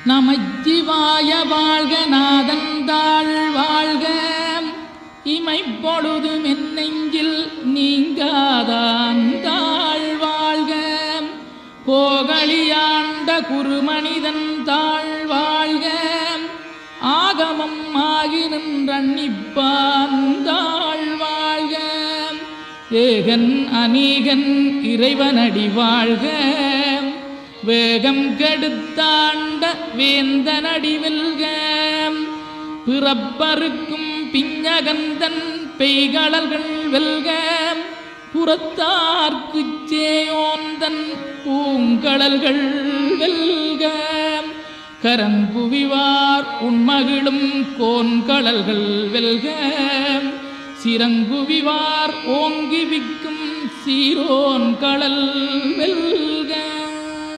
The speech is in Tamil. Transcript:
நமச்சிவாய வாழ்க நாதந்தாள் வாழ்க இமைப்பொழுதும் என் நெஞ்சில் நீங்காதாந்தாள் வாழ்க கோகலியாண்ட குருமனிதன் தாழ் வாழ்க ஆகமம் ஆகி நின்றன்னிப்பாந்தாள் வாழ்க ஏகன் அநீகன் இறைவனடி வாழ்க வேகம் கெடுத்தாண்ட வேந்தனடி வெல்க பிறப்பருக்கும் பிஞகந்தன் பெய்களல்கள் வெல்க புறத்தார்க்குச் சேயோந்தன் பூங்கடல்கள் வெல்க கரங்குவிவார் உண்மகிழும் கோன்கடல்கள் வெல்க சிறங்குவிவார் ஓங்கி விக்கும் சீரோன் கடல் வெல்க.